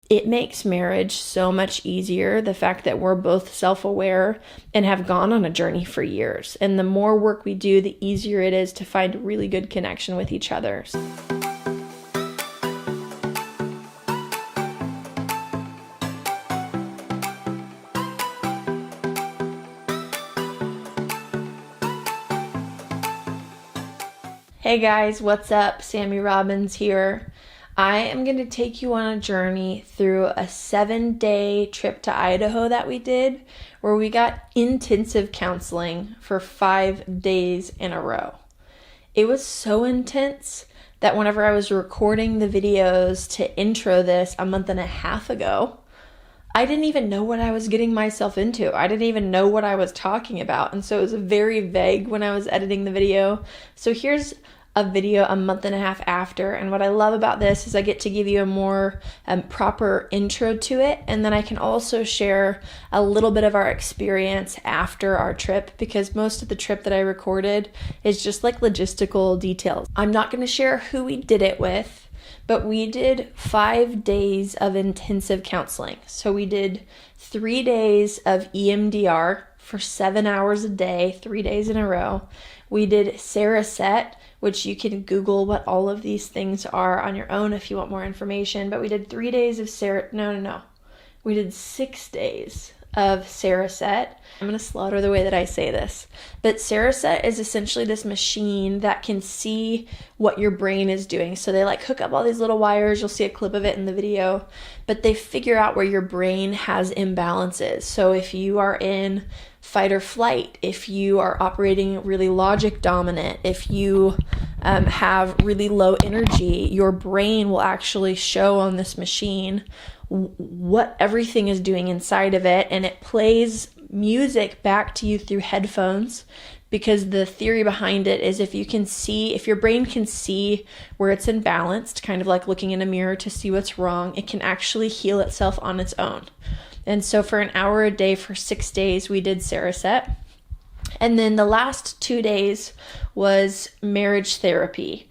it makes marriage so much easier, the fact that we're both self-aware and have gone on a journey for years. And the more work we do, the easier it is to find really good connection with each other. Hey guys, what's up? Sammy Robbins here. I am going to take you on a journey through a 7-day trip to Idaho that we did, where we got intensive counseling for 5 days in a row. It was so intense that whenever I was recording the videos to intro this a month and a half ago, I didn't even know what I was getting myself into. I didn't even know what I was talking about. And so it was very vague when I was editing the video. So here's a video a month and a half after. And what I love about this is I get to give you a more proper intro to it. And then I can also share a little bit of our experience after our trip, because most of the trip that I recorded is just like logistical details. I'm not going to share who we did it with, but we did 5 days of intensive counseling. So we did 3 days of EMDR for 7 hours a day, 3 days in a row. We did sooo, which you can Google what all of these things are on your own if you want more information. But we did 3 days of We did 6 days of sooo. I'm going to slaughter the way that I say this. But sooo is essentially this machine that can see what your brain is doing. So they like hook up all these little wires. You'll see a clip of it in the video. But they figure out where your brain has imbalances. So if you are in fight or flight, if you are operating really logic dominant, if you have really low energy, your brain will actually show on this machine what everything is doing inside of it, and it plays music back to you through headphones, because the theory behind it is if your brain can see where it's imbalanced, kind of like looking in a mirror to see what's wrong, it can actually heal itself on its own. And so for an hour a day for 6 days, we did sooo. And then the last 2 days was marriage therapy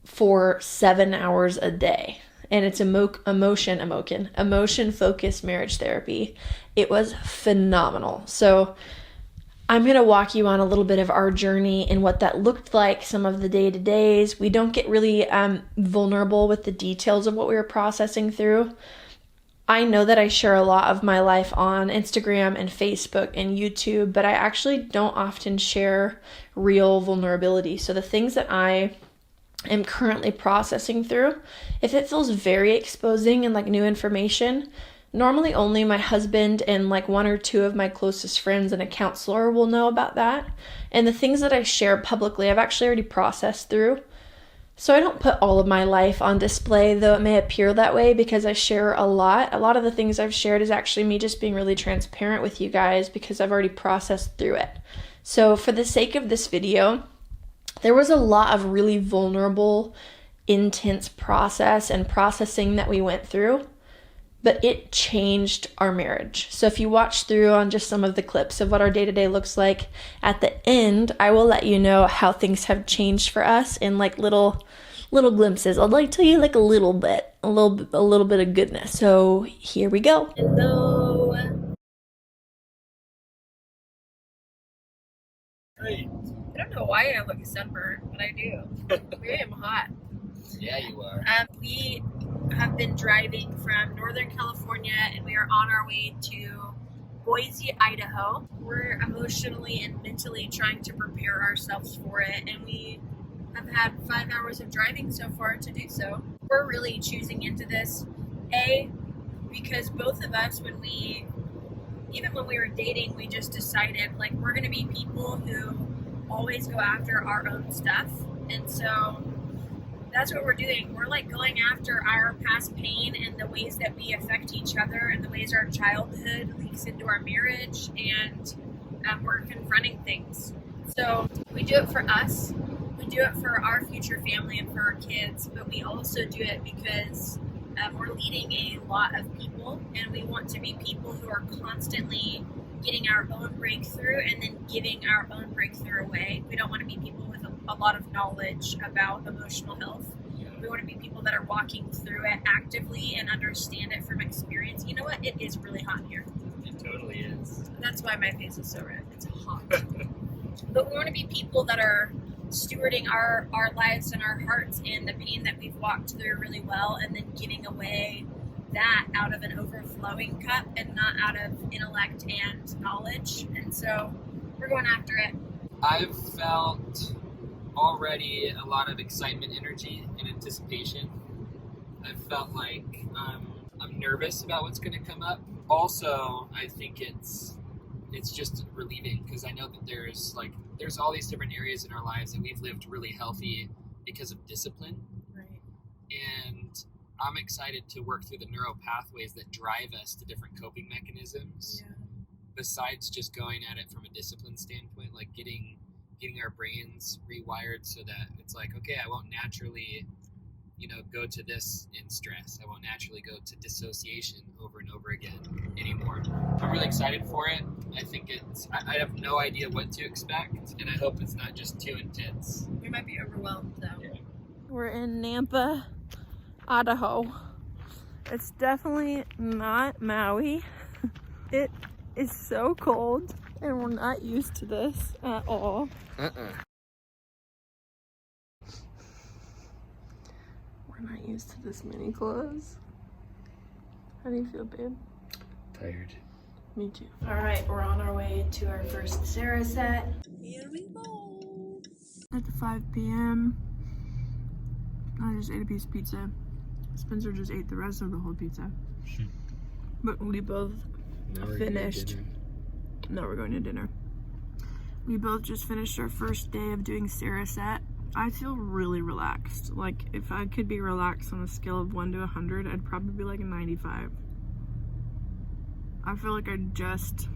for 7 hours a day. And it's emotion-focused marriage therapy. It was phenomenal. So I'm going to walk you on a little bit of our journey and what that looked like, some of the day-to-days. We don't get really vulnerable with the details of what we were processing through. I know that I share a lot of my life on Instagram and Facebook and YouTube, but I actually don't often share real vulnerability. So the things that I am currently processing through, if it feels very exposing and like new information, normally only my husband and like 1 or 2 of my closest friends and a counselor will know about that. And the things that I share publicly, I've actually already processed through. So I don't put all of my life on display, though it may appear that way, because I share a lot. A lot of the things I've shared is actually me just being really transparent with you guys, because I've already processed through it. So for the sake of this video, there was a lot of really vulnerable, intense processing that we went through, but it changed our marriage. So if you watch through on just some of the clips of what our day-to-day looks like, at the end, I will let you know how things have changed for us in like little glimpses. I'll like tell you like a little bit of goodness. So here we go. Hello. Great. I don't know why I look sunburned, but I do. Maybe I'm hot. Yeah, you are. We have been driving from Northern California, and we are on our way to Boise, Idaho. We're emotionally and mentally trying to prepare ourselves for it, and we have had 5 hours of driving so far to do so. We're really choosing into this, because both of us, even when we were dating, we just decided like we're going to be people who always go after our own stuff. And so that's what we're doing. We're like going after our past pain and the ways that we affect each other and the ways our childhood leaks into our marriage, and we're confronting things. So we do it for us, we do it for our future family and for our kids, but we also do it because we're leading a lot of people, and we want to be people who are constantly getting our own breakthrough and then giving our own breakthrough away. We don't want to be people with a lot of knowledge about emotional health. We want to be people that are walking through it actively and understand it from experience. You know what? It is really hot here. It totally is. That's why my face is so red. It's hot. But we want to be people that are stewarding our lives and our hearts and the pain that we've walked through really well, and then giving away that out of an overflowing cup and not out of intellect and knowledge. And so we're going after it. I've felt already a lot of excitement, energy, and anticipation. I've felt like I'm nervous about what's going to come up. Also, I think it's just relieving, because I know that there's all these different areas in our lives that we've lived really healthy because of discipline. Right. And I'm excited to work through the neural pathways that drive us to different coping mechanisms. Yeah. Besides just going at it from a discipline standpoint, like getting our brains rewired so that it's like, okay, I won't naturally, go to this in stress. I won't naturally go to dissociation over and over again anymore. I'm really excited for it. I think I have no idea what to expect, and I hope it's not just too intense. We might be overwhelmed though. Yeah. We're in Nampa, Idaho. It's definitely not Maui. It is so cold, and we're not used to this at all. We're not used to this many clothes. How do you feel, babe? Tired. Me too. All right, we're on our way to our first Sarah set. Here we go. At 5 p.m. I just ate a piece of pizza. Spencer just ate the rest of the whole pizza. But we both finished. No, we're going to dinner. We both just finished our first day of doing Sarah set. I feel really relaxed. Like, if I could be relaxed on a scale of 1 to 100, I'd probably be like a 95. I feel like I just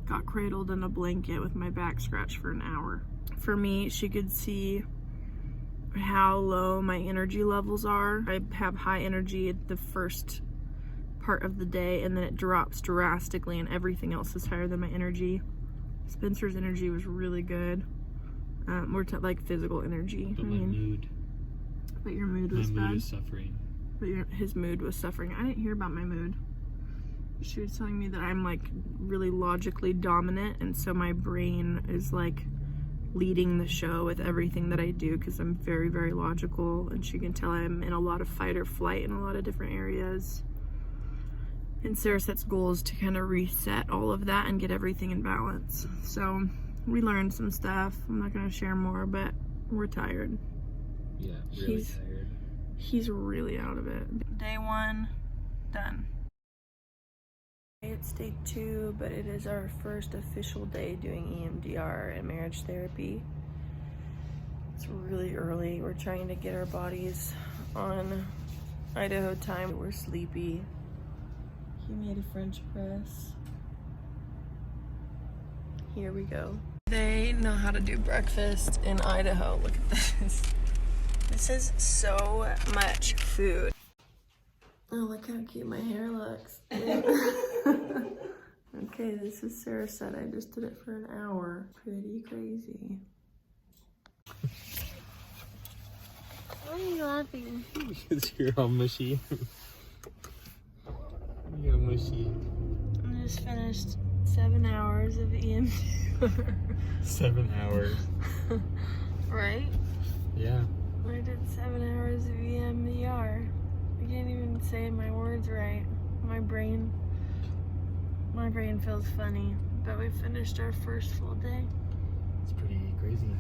got cradled in a blanket with my back scratched for an hour. For me, she could see how low my energy levels are. I have high energy at the first part of the day, and then it drops drastically, and everything else is higher than my energy. Spencer's energy was really good. More like physical energy. But my mood. But your mood was bad. My mood is suffering. But his mood was suffering. I didn't hear about my mood. She was telling me that I'm like really logically dominant, and so my brain is like leading the show with everything that I do, because I'm very, very logical, and she can tell I'm in a lot of fight or flight in a lot of different areas. And Sarah Set's goal is to kind of reset all of that and get everything in balance. So we learned some stuff. I'm not going to share more, but we're tired. Yeah, really tired. He's really out of it. Day 1, done. It's day 2, but it is our first official day doing EMDR and marriage therapy. It's really early. We're trying to get our bodies on Idaho time. We're sleepy. He made a French press. Here we go. They know how to do breakfast in Idaho. Look at this. This is so much food. Oh, look how cute my hair looks. Okay, this is Sarah Set. I just did it for an hour. Pretty crazy. Why are you laughing? Because you're all mushy. You're mushy. I just finished 7 hours of EMDR. 7 hours. Right? Yeah. I did 7 hours of EMDR. I can't even say my words right. My brain feels funny, but we finished our first full day. It's pretty crazy.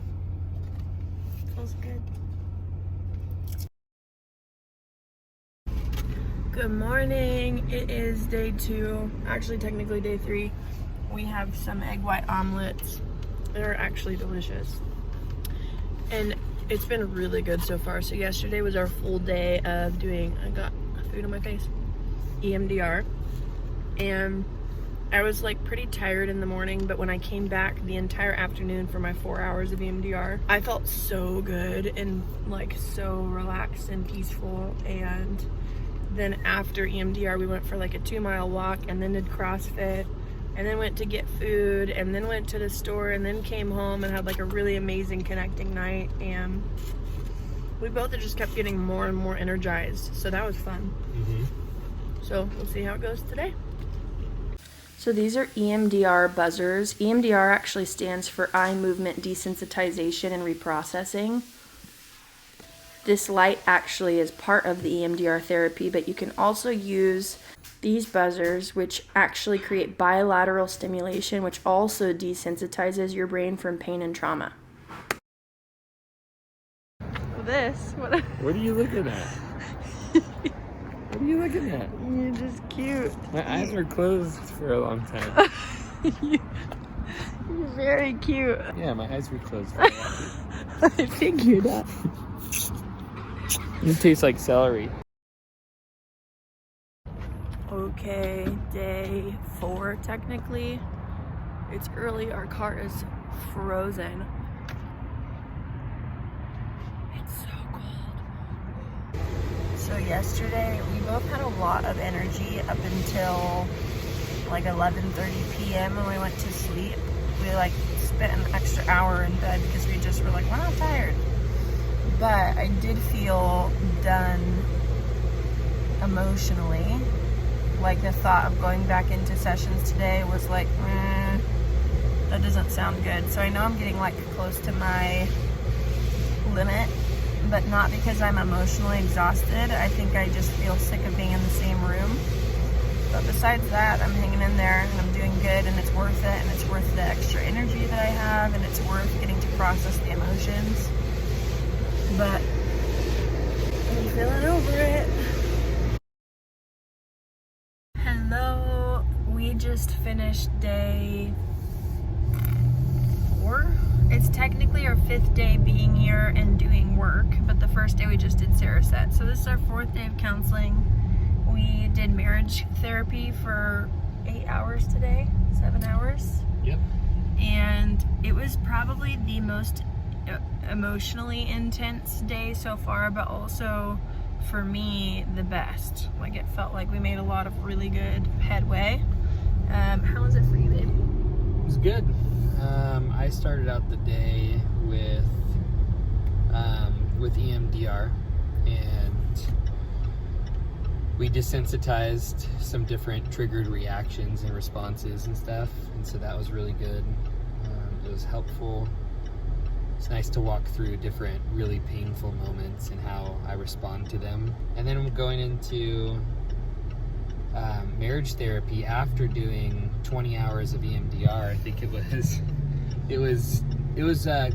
Feels good. Good morning. It is day 2, actually technically day 3. We have some egg white omelets. They're actually delicious. And it's been really good so far. So yesterday was our full day of doing, I got food on my face, EMDR. And I was like pretty tired in the morning, but when I came back the entire afternoon for my 4 hours of EMDR, I felt so good and like so relaxed and peaceful. And then after EMDR, we went for like a 2-mile walk, and then did CrossFit, and then went to get food, and then went to the store, and then came home and had like a really amazing connecting night. And we both just kept getting more and more energized, so that was fun. So we'll see how it goes today. So these are EMDR buzzers. EMDR actually stands for eye movement desensitization and reprocessing. This light actually is part of the EMDR therapy, but you can also use these buzzers, which actually create bilateral stimulation, which also desensitizes your brain from pain and trauma. What are you looking at? What are you looking at? You're just cute. My eyes were closed for a long time. You're very cute. Yeah, my eyes were closed for a while. I figured that. It tastes like celery. Okay, day 4 technically. It's early, our car is frozen. It's so cold. So yesterday, we both had a lot of energy up until like 11:30 p.m. when we went to sleep. We like spent an extra hour in bed because we just were like, we're not tired. But I did feel done emotionally. Like the thought of going back into sessions today was like, that doesn't sound good. So I know I'm getting like close to my limit, but not because I'm emotionally exhausted. I think I just feel sick of being in the same room. But besides that, I'm hanging in there and I'm doing good, and it's worth it, and it's worth the extra energy that I have, and it's worth getting to process the emotions. But I'm feeling over it. Hello, we just finished day 4. It's technically our 5th day being here and doing work, but the first day we just did Sarasat. So this is our 4th day of counseling. We did marriage therapy for 8 hours today, 7 hours. Yep. And it was probably the most emotionally intense day so far, but also for me the best. Like it felt like we made a lot of really good headway. How was it for you, babe? It was good. I started out the day with EMDR, and we desensitized some different triggered reactions and responses and stuff, and so that was really good. It was helpful. It's nice to walk through different really painful moments and how I respond to them. And then I'm going into marriage therapy after doing 20 hours of EMDR. I think it was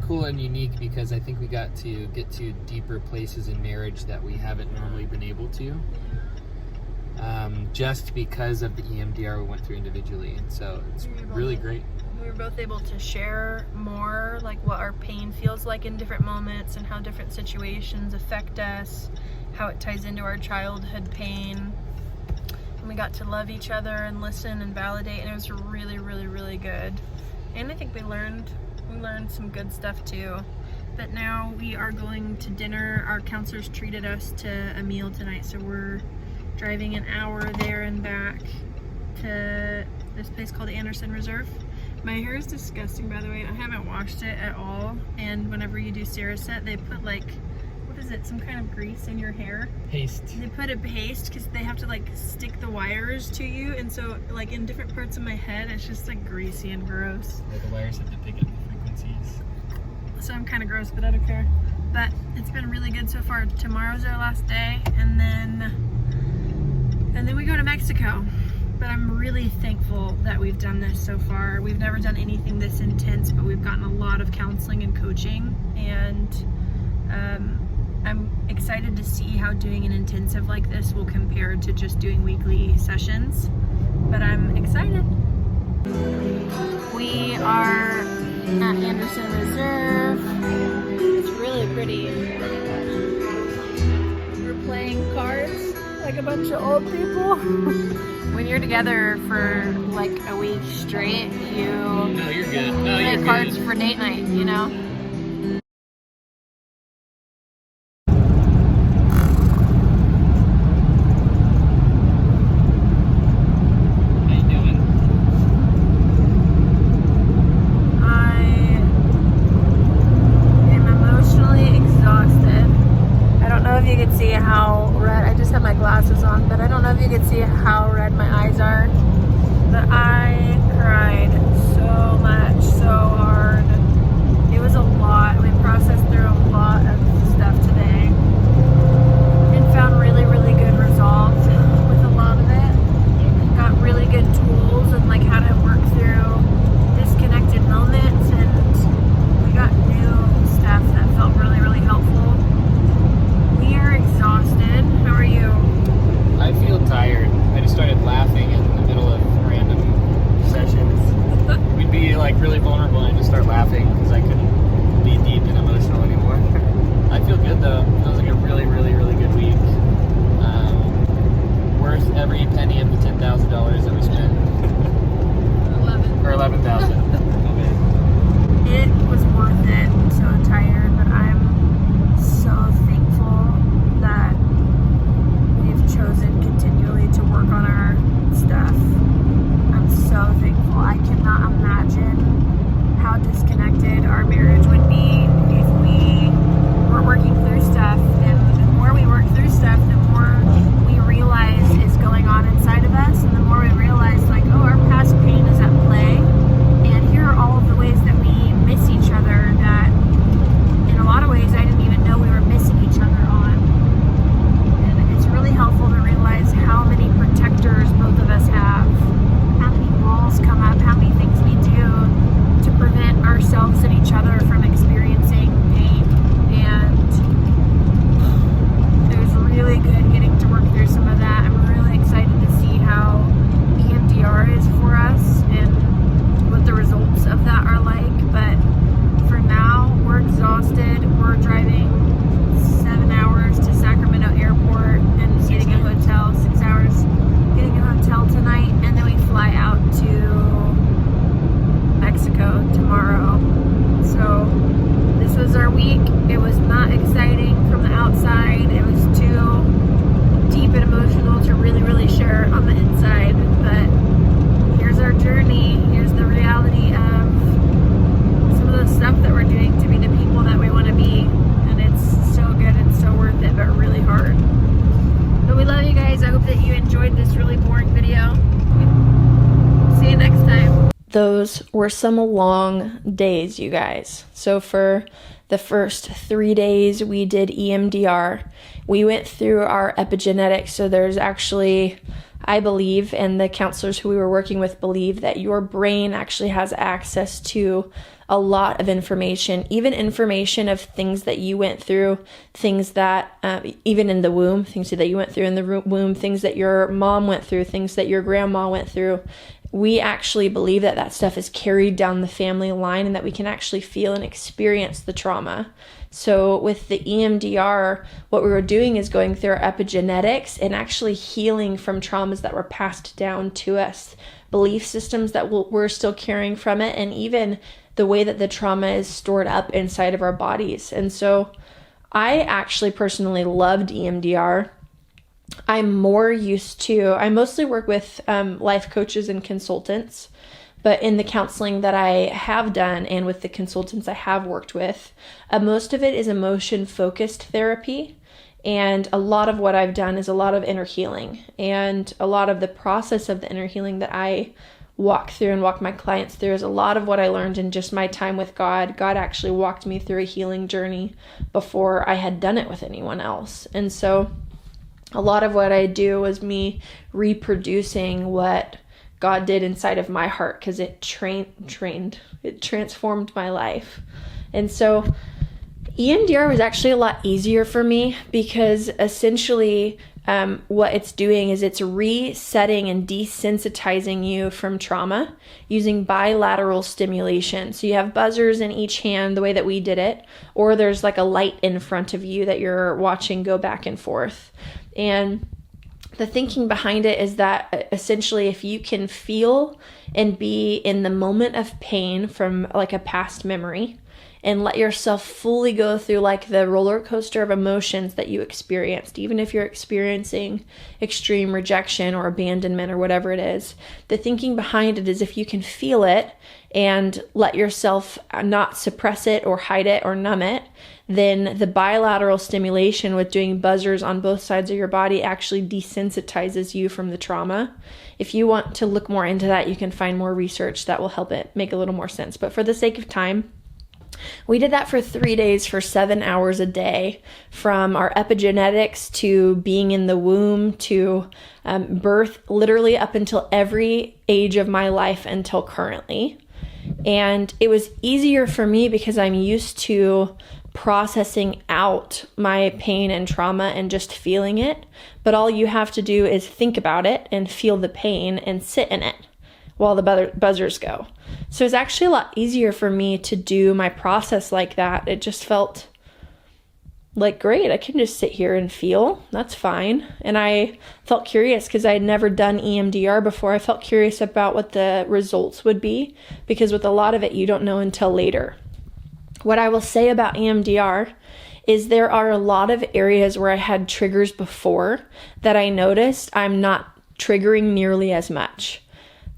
cool and unique because I think we got to get to deeper places in marriage that we haven't normally been able to. Just because of the EMDR we went through individually, and so it's really great. We were both able to share more, like what our pain feels like in different moments and how different situations affect us, how it ties into our childhood pain. And we got to love each other and listen and validate, and it was really, really, really good. And I think we learned some good stuff too. But now we are going to dinner. Our counselors treated us to a meal tonight, so we're driving an hour there and back to this place called Anderson Reserve. My hair is disgusting, by the way. I haven't washed it at all. And whenever you do Sarasat, they put like, what is it, some kind of grease in your hair? Paste. They put a paste because they have to like stick the wires to you. And so like in different parts of my head, it's just like greasy and gross. Like the wires have to pick up the frequencies. So I'm kind of gross, but I don't care. But it's been really good so far. Tomorrow's our last day, and then we go to Mexico. But I'm really thankful that we've done this so far. We've never done anything this intense, but we've gotten a lot of counseling and coaching, and I'm excited to see how doing an intensive like this will compare to just doing weekly sessions. But I'm excited. We are at Anderson Reserve. It's really pretty. We're playing cards like a bunch of old people. When you're together for like a week straight, No, you're good. No, play you're cards good. for date night, you know? How you doing? I am emotionally exhausted. you could see how red my eyes are. But I cried so much, so hard. It was a lot. We processed through a lot of stuff today and found really, really good resolve with a lot of it. Got really good tools and like how to work through disconnected moments, and we got new stuff that felt really, really helpful. We are exhausted. How are you? I feel tired. I just started laughing in the middle of random sessions. We'd be like really vulnerable and I just start laughing because I couldn't be deep and emotional anymore. I feel good though. It was like a really, really, really good week. Worth every penny of the $10,000 that we spent. 11. Or 11,000. It was worth it. I'm so tired, but I'm so thankful that we've chosen continually to work on our stuff. I'm so thankful. I cannot imagine how disconnected our marriage would be if we were working through stuff. And the more we work through stuff, the more we realize is going on inside of us, and the more we realize like, oh, our past pain is at play, and here are all of the ways that we miss each other that in a lot of ways I didn't even know we were missing each other on. And it's really helpful to realize how many protectors both of us have, how many walls come up, how many things we do to prevent ourselves and each other from experiencing pain. And it was really good getting to work through some of that. I'm really excited to see how EMDR is for us and what the results of that are like. But for now, we're exhausted. We're driving 7 hours to Sacramento Airport and getting a hotel, 6 hours, getting a hotel tonight, and then we fly out to Mexico tomorrow. So this was our week. It was not exciting from the outside. It was too deep and emotional to really, really share on the inside. But here's our journey. Here's the reality of some of the stuff that we're doing to be the people that we want to be. And it's so good and so worth it, but really hard. But we love you guys. I hope that you enjoyed this really boring video. See you next time. Those were some long days, you guys. So for the first 3 days, we did EMDR. We went through our epigenetics. So there's actually, I believe, and the counselors who we were working with believe that your brain actually has access to a lot of information, even information of things that you went through, things that, even in the womb, things that you went through in the womb, things that your mom went through, things that your grandma went through. We actually believe that that stuff is carried down the family line and that we can actually feel and experience the trauma. So with the EMDR, what we were doing is going through our epigenetics and actually healing from traumas that were passed down to us, belief systems that we're still carrying from it, and even the way that the trauma is stored up inside of our bodies. And so I actually personally loved EMDR. I mostly work with life coaches and consultants, but in the counseling that I have done and with the consultants I have worked with, most of it is emotion-focused therapy. And a lot of what I've done is a lot of inner healing. And a lot of the process of the inner healing that I walk through and walk my clients through is a lot of what I learned in just my time with God. God actually walked me through a healing journey before I had done it with anyone else. And so a lot of what I do was me reproducing what God did inside of my heart, because it transformed my life. And so EMDR was actually a lot easier for me because essentially what it's doing is it's resetting and desensitizing you from trauma using bilateral stimulation. So you have buzzers in each hand the way that we did it, or there's like a light in front of you that you're watching go back and forth. And the thinking behind it is that essentially if you can feel and be in the moment of pain from like a past memory, and let yourself fully go through like the roller coaster of emotions that you experienced, even if you're experiencing extreme rejection or abandonment or whatever it is. The thinking behind it is if you can feel it and let yourself not suppress it or hide it or numb it, then the bilateral stimulation with doing buzzers on both sides of your body actually desensitizes you from the trauma. If you want to look more into that, you can find more research that will help it make a little more sense. But for the sake of time, we did that for 3 days for 7 hours a day, from our epigenetics to being in the womb to birth, literally up until every age of my life until currently. And it was easier for me because I'm used to processing out my pain and trauma and just feeling it. But all you have to do is think about it and feel the pain and sit in it while the buzzers go. So it's actually a lot easier for me to do my process like that. It just felt like, great, I can just sit here and feel. That's fine. And I felt curious because I had never done EMDR before. I felt curious about what the results would be, because with a lot of it, you don't know until later. What I will say about EMDR is there are a lot of areas where I had triggers before that I noticed I'm not triggering nearly as much.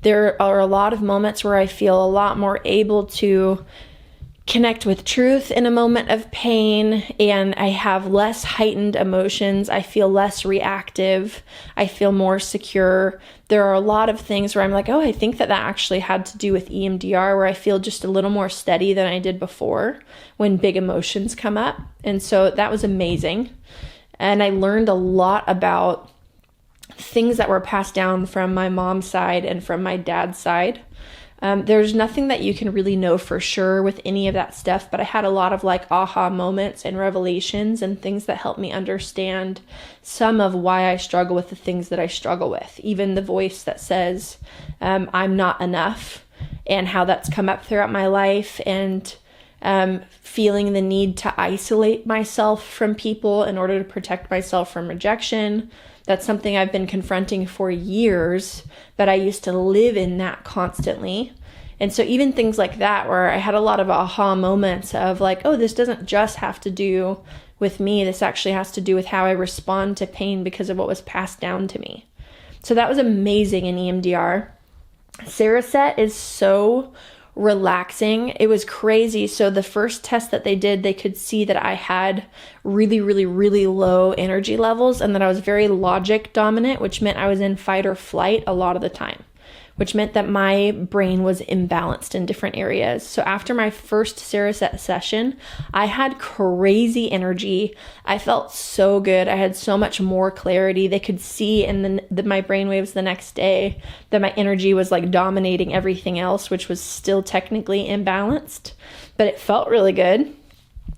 There are a lot of moments where I feel a lot more able to connect with truth in a moment of pain, and I have less heightened emotions. I feel less reactive. I feel more secure. There are a lot of things where I'm like, oh, I think that actually had to do with EMDR, where I feel just a little more steady than I did before when big emotions come up. And so that was amazing. And I learned a lot about things that were passed down from my mom's side and from my dad's side. There's nothing that you can really know for sure with any of that stuff, but I had a lot of like aha moments and revelations and things that helped me understand some of why I struggle with the things that I struggle with. Even the voice that says I'm not enough, and how that's come up throughout my life, and feeling the need to isolate myself from people in order to protect myself from rejection. That's something I've been confronting for years, but I used to live in that constantly. And so even things like that, where I had a lot of aha moments of like, oh, this doesn't just have to do with me. This actually has to do with how I respond to pain because of what was passed down to me. So that was amazing in EMDR. Saraset is so relaxing. It was crazy. So the first test that they did, they could see that I had really, really, really low energy levels, and that I was very logic dominant, which meant I was in fight or flight a lot of the time, which meant that my brain was imbalanced in different areas. So after my first Saraset session, I had crazy energy. I felt so good. I had so much more clarity. They could see in my brainwaves the next day that my energy was like dominating everything else, which was still technically imbalanced, but it felt really good.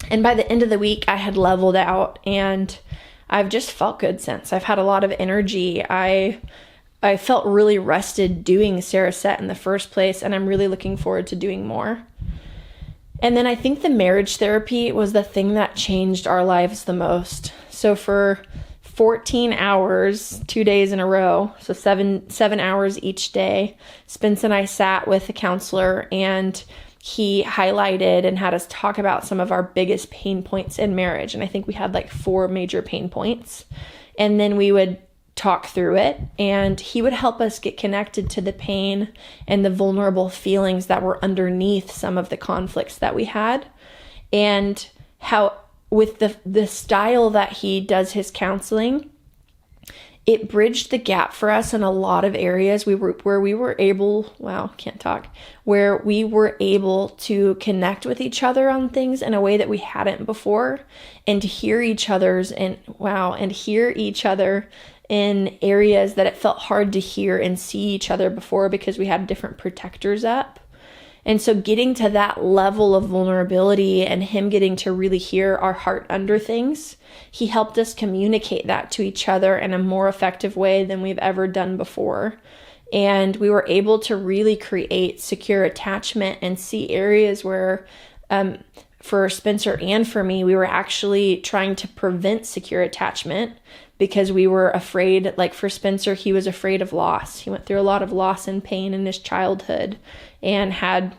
And by the end of the week, I had leveled out, and I've just felt good since. I've had a lot of energy. I felt really rested doing Saraset in the first place, and I'm really looking forward to doing more. And then I think the marriage therapy was the thing that changed our lives the most. So for 14 hours, 2 days in a row, so seven hours each day, Spence and I sat with a counselor, and he highlighted and had us talk about some of our biggest pain points in marriage. And I think we had like 4 major pain points. And then we would talk through it, and he would help us get connected to the pain and the vulnerable feelings that were underneath some of the conflicts that we had. And how with the style that he does his counseling, it bridged the gap for us in a lot of areas where we were able to connect with each other on things in a way that we hadn't before, and to hear each other in areas that it felt hard to hear and see each other before because we had different protectors up. And so getting to that level of vulnerability and him getting to really hear our heart under things, he helped us communicate that to each other in a more effective way than we've ever done before. And we were able to really create secure attachment and see areas where, for Spencer and for me, we were actually trying to prevent secure attachment because we were afraid. Like for Spencer, he was afraid of loss. He went through a lot of loss and pain in his childhood and had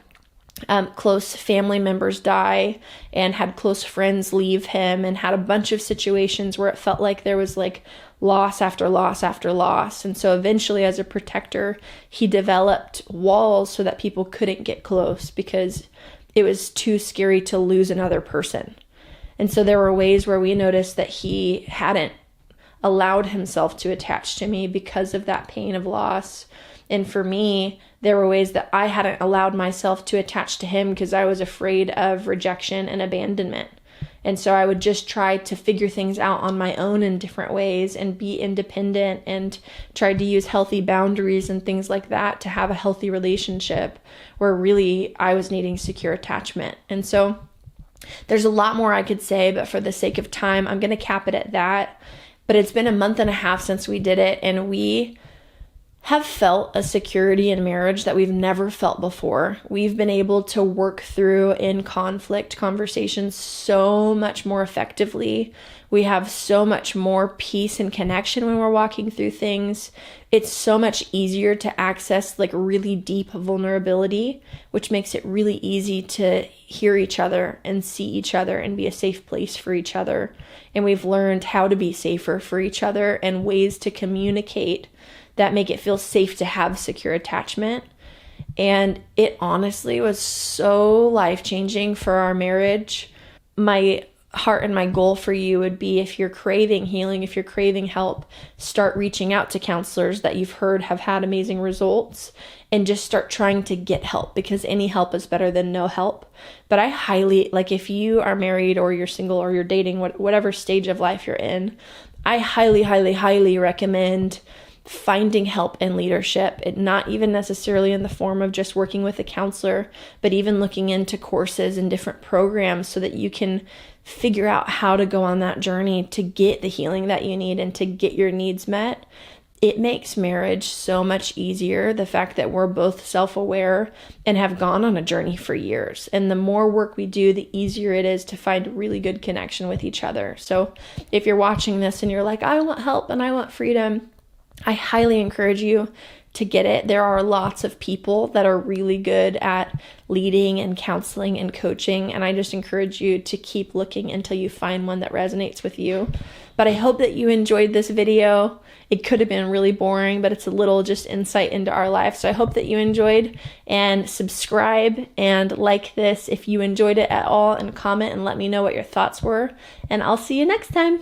close family members die and had close friends leave him and had a bunch of situations where it felt like there was like loss after loss after loss. And so eventually, as a protector, he developed walls so that people couldn't get close because it was too scary to lose another person. And so there were ways where we noticed that he hadn't allowed himself to attach to me because of that pain of loss. And for me, there were ways that I hadn't allowed myself to attach to him because I was afraid of rejection and abandonment. And so I would just try to figure things out on my own in different ways and be independent and tried to use healthy boundaries and things like that to have a healthy relationship where really I was needing secure attachment. And so there's a lot more I could say, but for the sake of time, I'm going to cap it at that. But it's been a month and a half since we did it, and we have felt a security in marriage that we've never felt before. We've been able to work through in conflict conversations so much more effectively. We have so much more peace and connection when we're walking through things. It's so much easier to access like really deep vulnerability, which makes it really easy to hear each other and see each other and be a safe place for each other. And we've learned how to be safer for each other and ways to communicate that make it feel safe to have secure attachment. And it honestly was so life-changing for our marriage. My heart and my goal for you would be, if you're craving healing, if you're craving help, start reaching out to counselors that you've heard have had amazing results and just start trying to get help, because any help is better than no help. But I highly, like if you are married or you're single or you're dating, whatever stage of life you're in, I highly, highly, highly recommend finding help and leadership. It not even necessarily in the form of just working with a counselor, but even looking into courses and different programs so that you can figure out how to go on that journey to get the healing that you need and to get your needs met. It makes marriage so much easier, the fact that we're both self-aware and have gone on a journey for years. And the more work we do, the easier it is to find really good connection with each other. So if you're watching this and you're like, I want help and I want freedom, I highly encourage you to get it. There are lots of people that are really good at leading and counseling and coaching, and I just encourage you to keep looking until you find one that resonates with you. But I hope that you enjoyed this video. It could have been really boring, but it's a little just insight into our life. So I hope that you enjoyed, and subscribe and like this if you enjoyed it at all, and comment and let me know what your thoughts were. And I'll see you next time.